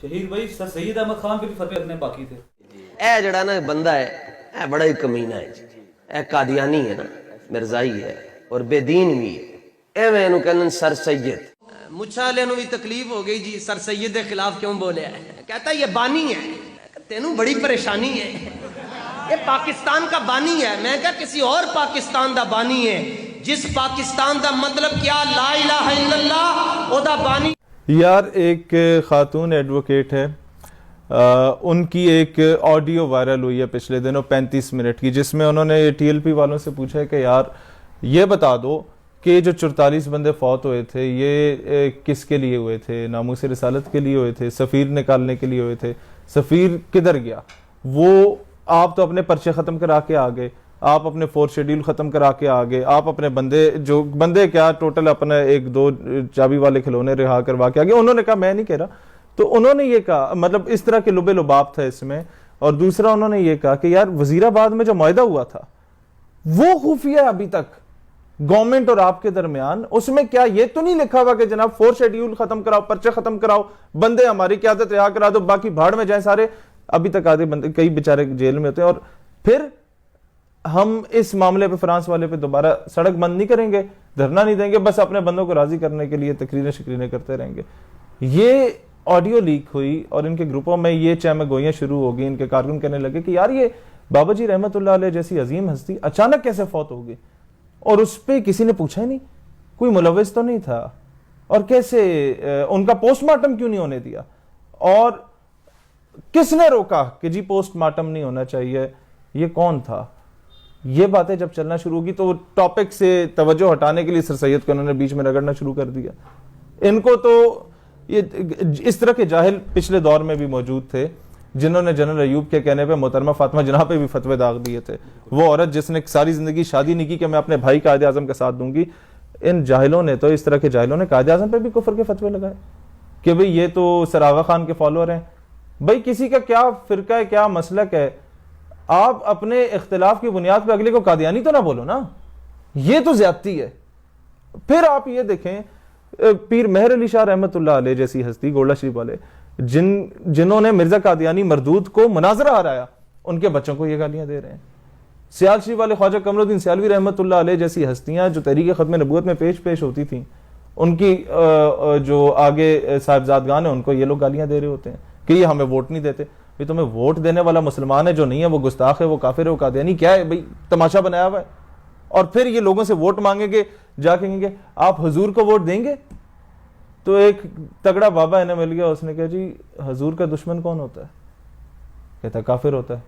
شہید بھائی سر سید احمد خان کے بھی فتوے اتنے باقی تھے. اے جڑا نا بندہ ہے اے بڑا ہی کمینہ ہے جی. اے قادیانی ہے نا, مرزائی ہے اور بے دین بھی ہے. اے میں انہوں کہنا سر سید. مچھا لے انہوں بھی تکلیف ہو گئی جی, سر سید کے خلاف کیوں بولے ہے. کہتا ہے یہ بانی ہے. تینوں بڑی پریشانی ہے, یہ پاکستان کا بانی ہے. میں کہا کسی اور پاکستان دا بانی ہے. جس پاکستان دا مطلب کیا لا الہ الا اللہ او دا بانی. یار ایک خاتون ایڈوکیٹ ہے, ان کی ایک آڈیو وائرل ہوئی ہے پچھلے دنوں 35 منٹ کی, جس میں انہوں نے ٹی ایل پی والوں سے پوچھا ہے کہ یار یہ بتا دو کہ جو 44 بندے فوت ہوئے تھے یہ کس کے لیے ہوئے تھے, ناموس رسالت کے لیے ہوئے تھے, سفیر نکالنے کے لیے ہوئے تھے, سفیر کدھر گیا, وہ آپ تو اپنے پرچے ختم کرا کے آ گئے, آپ اپنے 4 شیڈیول ختم کرا کے آگے, آپ اپنے بندے کیا ٹوٹل اپنا 1-2 چابی والے کھلونے رہا کروا کے آگے. انہوں نے کہا میں نہیں کہہ رہا, تو انہوں نے یہ کہا, مطلب اس طرح کے لبے لباب تھا اس میں. اور دوسرا انہوں نے یہ کہا کہ یار وزیر آباد میں جو معاہدہ ہوا تھا وہ خفیہ ہے ابھی تک گورنمنٹ اور آپ کے درمیان. اس میں کیا یہ تو نہیں لکھا ہوا کہ جناب 4 شیڈیول ختم کراؤ, پرچے ختم کراؤ, بندے ہماری قیادت رہا کرا دو, باقی بھاڑ میں جائیں سارے. ابھی تک آدھے بندے کئی بیچارے جیل میں ہوتے ہیں. اور پھر ہم اس معاملے پہ فرانس والے پہ دوبارہ سڑک بند نہیں کریں گے, دھرنا نہیں دیں گے, بس اپنے بندوں کو راضی کرنے کے لیے تقریریں شکریریں کرتے رہیں گے. یہ آڈیو لیک ہوئی اور ان کے گروپوں میں یہ چہمہ گوئیاں شروع ہو گئی. ان کے کارکن کہنے لگے کہ یار یہ بابا جی رحمت اللہ علیہ جیسی عظیم ہستی اچانک کیسے فوت ہو گئی, اور اس پہ کسی نے پوچھا ہی نہیں, کوئی ملوث تو نہیں تھا, اور کیسے ان کا پوسٹ مارٹم کیوں نہیں ہونے دیا, اور کس نے روکا کہ جی پوسٹ مارٹم نہیں ہونا چاہیے, یہ کون تھا. یہ باتیں جب چلنا شروع ہوگی تو ٹاپک سے توجہ ہٹانے کے لیے سر سید کو انہوں نے بیچ میں رگڑنا شروع کر دیا. ان کو تو یہ اس طرح کے جاہل پچھلے دور میں بھی موجود تھے جنہوں نے جنرل ایوب کے کہنے پہ محترمہ فاطمہ جناح پہ بھی فتوے داغ دیے تھے. وہ عورت جس نے ساری زندگی شادی نہیں کی کہ میں اپنے بھائی قائد اعظم کا ساتھ دوں گی, ان جاہلوں نے تو, اس طرح کے جاہلوں نے قائد اعظم پہ بھی کفر کے فتوے لگائے کہ بھئی یہ تو سر آغا خان کے فالوور ہیں. بھئی کسی کا کیا فرقہ ہے, کیا مسلک ہے, آپ اپنے اختلاف کی بنیاد پہ اگلے کو قادیانی تو نہ بولو نا, یہ تو زیادتی ہے. پھر آپ یہ دیکھیں پیر مہر علی شاہ رحمت اللہ علیہ جیسی ہستی, گولڈا شریف والے, جنہوں نے مرزا قادیانی مردود کو مناظرہ ہرایا, ان کے بچوں کو یہ گالیاں دے رہے ہیں. سیال شریف والے خواجہ قمر الدین سیالوی رحمت اللہ علیہ جیسی ہستیاں جو تحریک ختم نبوت میں پیش ہوتی تھیں, ان کی جو آگے صاحبزادگان ہیں ان کو یہ لوگ گالیاں دے رہے ہوتے ہیں کہ یہ ہمیں ووٹ نہیں دیتے. بھئی تمہیں ووٹ دینے والا مسلمان ہے جو نہیں ہے وہ گستاخ ہے, وہ کافر ہے, وہ قادیانی, کیا ہے بھئی تماشا بنایا ہوا ہے. اور پھر یہ لوگوں سے ووٹ مانگیں گے, جا کہیں گے آپ حضور کو ووٹ دیں گے. تو ایک تگڑا بابا انہیں مل گیا, اس نے کہا جی حضور کا دشمن کون ہوتا ہے, کہتا ہے کافر ہوتا ہے.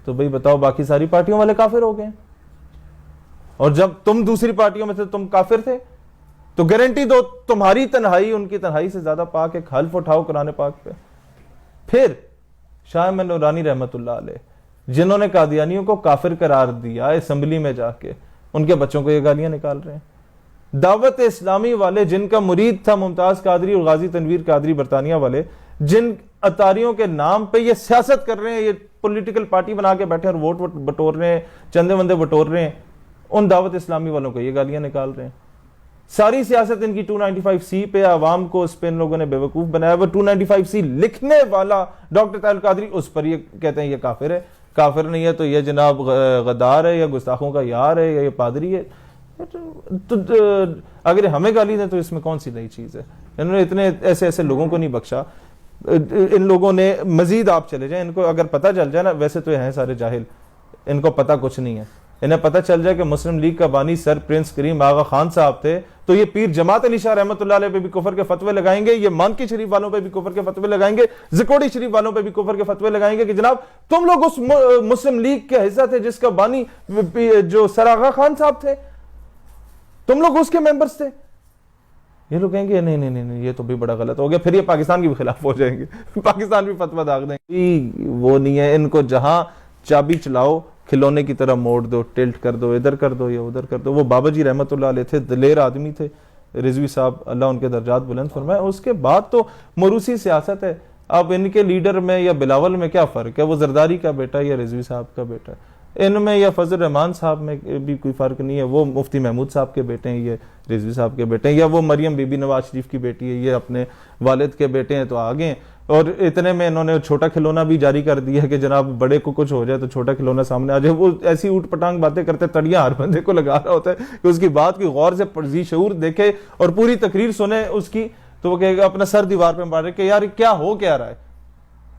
تو بھئی بتاؤ باقی ساری پارٹیوں والے کافر ہو گئے ہیں, اور جب تم دوسری پارٹیوں میں تھے تم کافر تھے, تو گارنٹی دو تمہاری تنہائی ان کی تنہائی سے زیادہ پاک, ایک حلف اٹھاؤ قرآن پاک پہ. پھر شاہ احمد نورانی رحمت اللہ علیہ جنہوں نے قادیانیوں کو کافر قرار دیا اسمبلی میں جا کے, ان کے بچوں کو یہ گالیاں نکال رہے ہیں. دعوت اسلامی والے جن کا مرید تھا ممتاز قادری اور غازی تنویر قادری برطانیہ والے, جن اتاریوں کے نام پہ یہ سیاست کر رہے ہیں, یہ پولیٹیکل پارٹی بنا کے بیٹھے اور ووٹ بٹور رہے ہیں, چندے وندے بٹور رہے ہیں, ان دعوت اسلامی والوں کو یہ گالیاں نکال رہے ہیں. ساری سیاست ان کی 295C پہ, عوام کو اس پہ ان لوگوں نے بیوقوف بنایا. وہ 295C لکھنے والا ڈاکٹر طاہر القادری, اس پر یہ کہتے ہیں یہ کافر ہے, کافر نہیں ہے تو یہ جناب غدار ہے, یا گستاخوں کا یار ہے, یا یہ پادری ہے. تو اگر ہمیں گالی دیں تو اس میں کون سی نئی چیز ہے. انہوں نے اتنے ایسے لوگوں کو نہیں بخشا. ان لوگوں نے مزید, آپ چلے جائیں, ان کو اگر پتہ چل جائے نا, ویسے تو یہ ہیں سارے جاہل, ان کو پتہ کچھ نہیں ہے. انہیں پتہ چل جائے کہ مسلم لیگ کا بانی سر پرنس کریم آغا خان صاحب تھے, تو یہ پیر جماعت علی شاہ رحمت اللہ علیہ پہ بھی کفر کے فتوے لگائیں گے, یہ مانکی شریف والوں پہ بھی کفر کے فتوے لگائیں گے, زکوڑی شریف والوں پہ بھی کفر کے فتوے لگائیں گے کہ جناب تم لوگ اس مسلم لیگ کے حصہ تھے جس کا بانی جو سر آغا خان صاحب تھے, تم لوگ اس کے ممبرز تھے. یہ لوگ کہیں گے نہیں نہیں نہیں یہ تو بھی بڑا غلط ہو گیا, پھر یہ پاکستان کے بھی خلاف ہو جائیں گے, پاکستان بھی فتویٰ داغ دیں گے. وہ نہیں ہے, ان کو جہاں چابی چلاؤ کھلونے کی طرح موڑ دو, ٹلٹ کر دو, ادھر کر دو یا ادھر کر دو. وہ بابا جی رحمت اللہ علیہ تھے, دلیر آدمی تھے, رضوی صاحب اللہ ان کے درجات بلند فرمائے. اس کے بعد تو موروثی سیاست ہے. اب ان کے لیڈر میں یا بلاول میں کیا فرق ہے, وہ زرداری کا بیٹا ہے یا رضوی صاحب کا بیٹا ہے. ان میں یا فضل الرحمان صاحب میں بھی کوئی فرق نہیں ہے, وہ مفتی محمود صاحب کے بیٹے ہیں, یہ رضوی صاحب کے بیٹے ہیں, یا وہ مریم بی بی نواز شریف کی بیٹی ہے, یہ اپنے والد کے بیٹے ہیں تو آگے ہیں. اور اتنے میں انہوں نے چھوٹا کھلونا بھی جاری کر دیا کہ جناب بڑے کو کچھ ہو جائے تو چھوٹا کھلونا سامنے آ جائے. وہ ایسی اوٹ پٹانگ باتیں کرتے, تڑیاں ہر بندے کو لگا رہا ہوتا ہے کہ اس کی بات کی غور سے ذی شعور دیکھے اور پوری تقریر سنے اس کی, تو وہ کہے گا اپنا سر دیوار پہ مارے کہ یار کیا ہو کیا رہا ہے.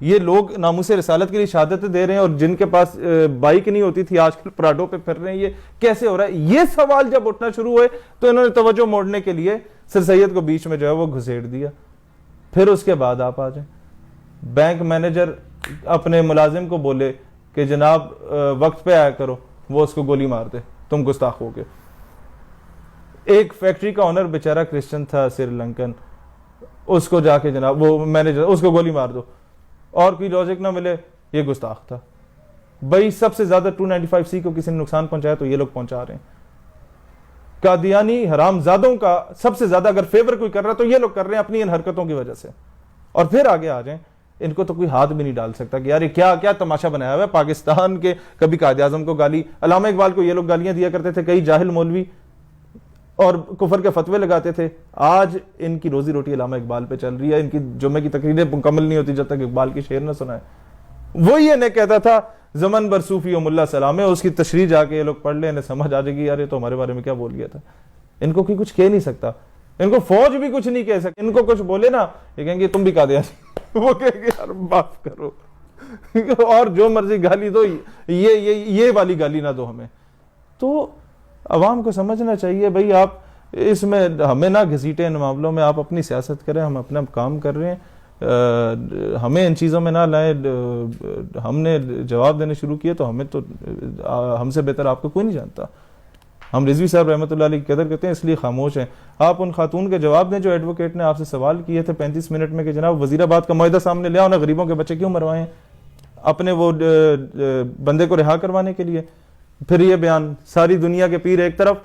یہ لوگ ناموس رسالت کے لیے شہادتیں دے رہے ہیں, اور جن کے پاس بائک نہیں ہوتی تھی آج کل پراڈو پہ پھر رہے ہیں. یہ کیسے ہو رہا ہے؟ یہ سوال جب اٹھنا شروع ہوئے تو انہوں نے توجہ موڑنے کے لیے سر سید کو بیچ میں جو ہے وہ گھسیڑ دیا. پھر اس کے بعد آپ آ جائیں, بینک مینیجر اپنے ملازم کو بولے کہ جناب وقت پہ آیا کرو, وہ اس کو گولی مار دے, تم گستاخ ہو گئے. ایک فیکٹری کا اونر بیچارہ کرسچن تھا سری لنکن, اس کو جا کے جناب وہ مینیجر اس کو گولی مار دو, اور کوئی لاجک نہ ملے, یہ گستاخ تھا. بھائی سب سے زیادہ 295C کو کسی نے نقصان پہنچایا تو یہ لوگ پہنچا رہے ہیں. قادیانی حرام زادوں کا سب سے زیادہ اگر فیور کوئی کر رہا ہے تو یہ لوگ کر رہے ہیں اپنی ان حرکتوں کی وجہ سے. اور پھر آگے آ جائیں, ان کو تو کوئی ہاتھ بھی نہیں ڈال سکتا کہ یار یہ کیا کیا تماشا بنایا ہوا ہے. پاکستان کے کبھی قائد اعظم کو گالی, علامہ اقبال کو یہ لوگ گالیاں دیا کرتے تھے, کئی جاہل مولوی, اور کفر کے فتوے لگاتے تھے. آج ان کی روزی روٹی علامہ اقبال پہ چل رہی ہے. ان کی جمعے کی تقریریں مکمل نہیں ہوتی جب تک اقبال کی شعر نہ سنائے. وہی انہیں کہتا تھا زمن بر صوفی و ملا سلام ہے, اس کی تشریح جا کے یہ لوگ پڑھ لیں, انہیں سمجھ آ جائے گی یار یہ تو ہمارے بارے میں کیا بول گیا تھا. ان کو کوئی کچھ کہہ نہیں سکتا, ان کو فوج بھی کچھ نہیں کہہ سکتی. ان کو کچھ بولے نا یہ کہیں گے تم بھی قادیانی, وہ کہیں گے یار معاف کرو, اور جو مرضی گالی دو, یہ والی گالی نہ دو ہمیں. تو عوام کو سمجھنا چاہیے بھائی آپ اس میں ہمیں نہ گھسیٹیں, ان معاملوں میں آپ اپنی سیاست کریں, ہم اپنا کام کر رہے ہیں, ہمیں ان چیزوں میں نہ لائیں. ہم نے جواب دینے شروع کیے تو ہمیں تو ہم سے بہتر آپ کو کوئی نہیں جانتا. ہم رضوی صاحب رحمۃ اللہ علیہ کی قدر کرتے ہیں اس لیے خاموش ہیں. آپ ان خاتون کے جواب دیں جو ایڈوکیٹ نے آپ سے سوال کیے تھے 35 منٹ میں کہ جناب وزیر آباد کا معاہدہ سامنے لے آؤ نا, غریبوں کے بچے کیوں مروائیں اپنے وہ بندے کو رہا کروانے کے لیے. پھر یہ بیان ساری دنیا کے پیر ایک طرف,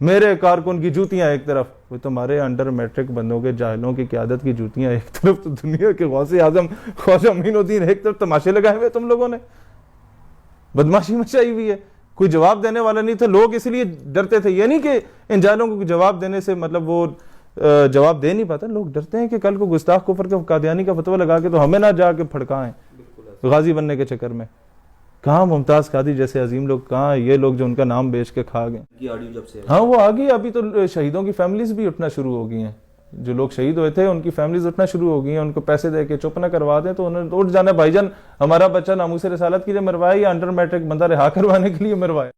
میرے کارکن کی جوتیاں ایک طرف. وہ تمہارے انڈر میٹرک بندوں کے جاہلوں کی قیادت کی جوتیاں ایک طرف, تو دنیا کے غوث اعظم خواجہ معین الدین ایک طرف. تماشے لگائے ہوئے تم لوگوں نے, بدماشی مچائی ہوئی ہے. کوئی جواب دینے والا نہیں تھا, لوگ اس لیے ڈرتے تھے. یہ نہیں کہ ان جاہلوں کو جواب دینے سے مطلب وہ جواب دے نہیں پاتا, لوگ ڈرتے ہیں کہ کل کو گستاخ کفر کے قادیانی کا فتویٰ لگا کے تو ہمیں نہ جا کے پھڑکائیں غازی بننے کے چکر میں. کہاں ممتاز قادری جیسے عظیم لوگ, کہاں یہ لوگ جو ان کا نام بیچ کے کھا گئے. ہاں وہ آ گئی. ابھی تو شہیدوں کی فیملیز بھی اٹھنا شروع ہو گئی ہیں, جو لوگ شہید ہوئے تھے ان کی فیملیز اٹھنا شروع ہو گئی ہیں. ان کو پیسے دے کے چپ نہ کروا دیں تو انہوں نے اٹھ جانا, بھائی جان ہمارا بچہ ناموس رسالت کے لیے مروایا یا انڈر میٹرک بندہ رہا کروانے کے لیے مروایا.